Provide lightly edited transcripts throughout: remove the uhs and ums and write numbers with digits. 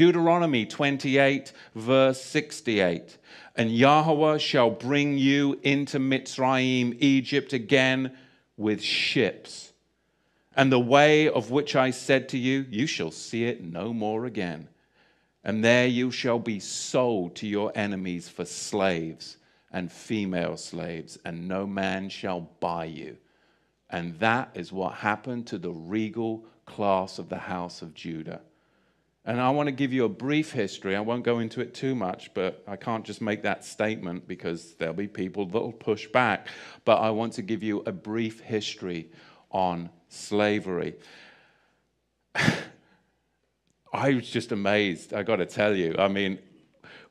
Deuteronomy 28, verse 68. And Yahweh shall bring you into Mitzrayim, Egypt again with ships. And the way of which I said to you, you shall see it no more again. And there you shall be sold to your enemies for slaves and female slaves, and no man shall buy you. And that is what happened to the regal class of the house of Judah. And I want to give you a brief history. I won't go into it too much, but I can't just make that statement because there'll be people that will push back. But I want to give you a brief history on slavery. I was just amazed, I got to tell you. I mean,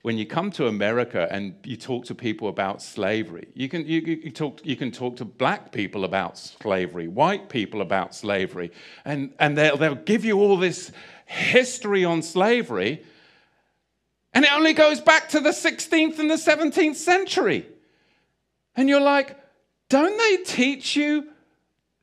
when you come to America and you talk to people about slavery, you can talk to black people about slavery, white people about slavery, and they'll give you all this history on slavery, and it only goes back to the 16th and the 17th century. And you're like, don't they teach you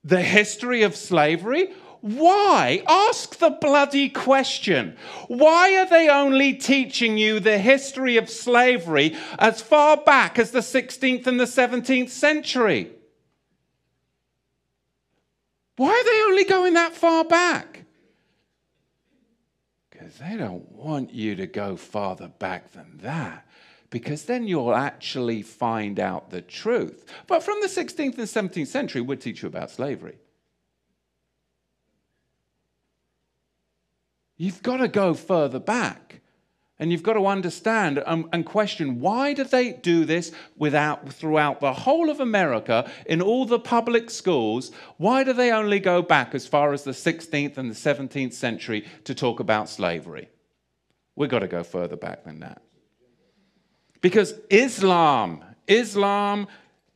the history of slavery? Why? Ask the bloody question. Why are they only teaching you the history of slavery as far back as the 16th and the 17th century? Why are they only going that far back? Because they don't want you to go farther back than that, because then you'll actually find out the truth. But from the 16th and 17th century, we'll teach you about slavery. You've got to go further back, and you've got to understand and question, why do they do this throughout the whole of America, in all the public schools? Why do they only go back as far as the 16th and the 17th century to talk about slavery? We've got to go further back than that. Because Islam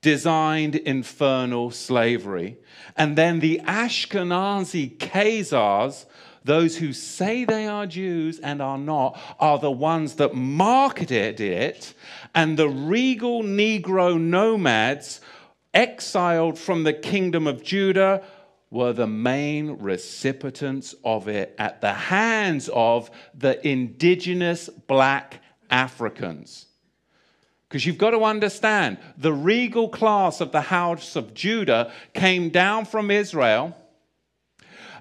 designed infernal slavery, and then the Ashkenazi Khazars, those who say they are Jews and are not, are the ones that marketed it, and the regal Negro nomads exiled from the kingdom of Judah were the main recipients of it at the hands of the indigenous black Africans. Because you've got to understand, the regal class of the house of Judah came down from Israel,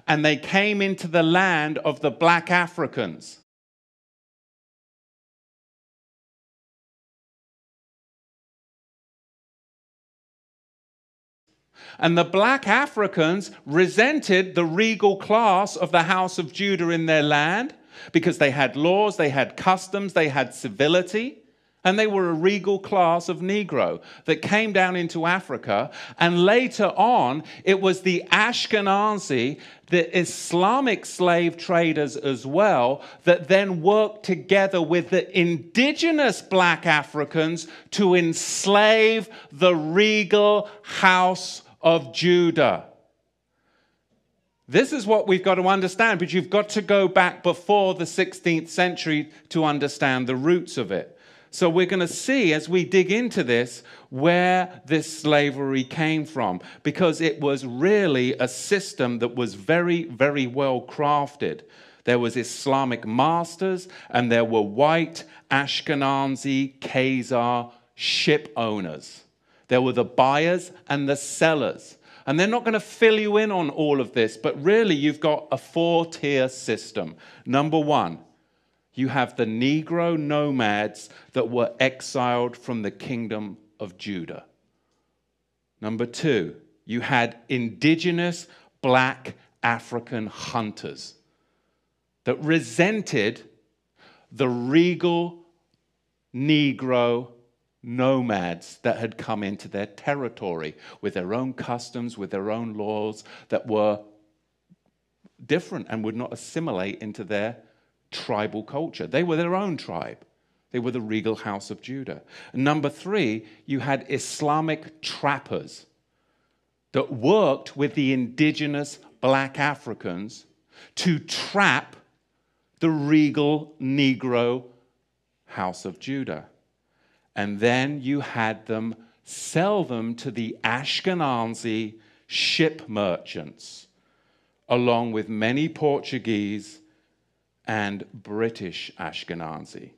and they came into the land of the black Africans. And the black Africans resented the regal class of the house of Judah in their land, because they had laws, they had customs, they had civility. And they were a regal class of Negro that came down into Africa. And later on, it was the Ashkenazi, the Islamic slave traders as well, that then worked together with the indigenous black Africans to enslave the regal house of Judah. This is what we've got to understand, but you've got to go back before the 16th century to understand the roots of it. So we're going to see, as we dig into this, where this slavery came from, because it was really a system that was very, very well crafted. There was Islamic masters, and there were white Ashkenazi Khazar ship owners. There were the buyers and the sellers. And they're not going to fill you in on all of this, but really you've got a four-tier system. Number one, you have the Negro nomads that were exiled from the kingdom of Judah. Number two, you had indigenous black African hunters that resented the regal Negro nomads that had come into their territory with their own customs, with their own laws that were different and would not assimilate into their tribal culture. They were their own tribe. They were the regal house of Judah. And number three, you had Islamic trappers that worked with the indigenous black Africans to trap the regal Negro house of Judah. And then you had them sell them to the Ashkenazi ship merchants, along with many Portuguese and British Ashkenazi.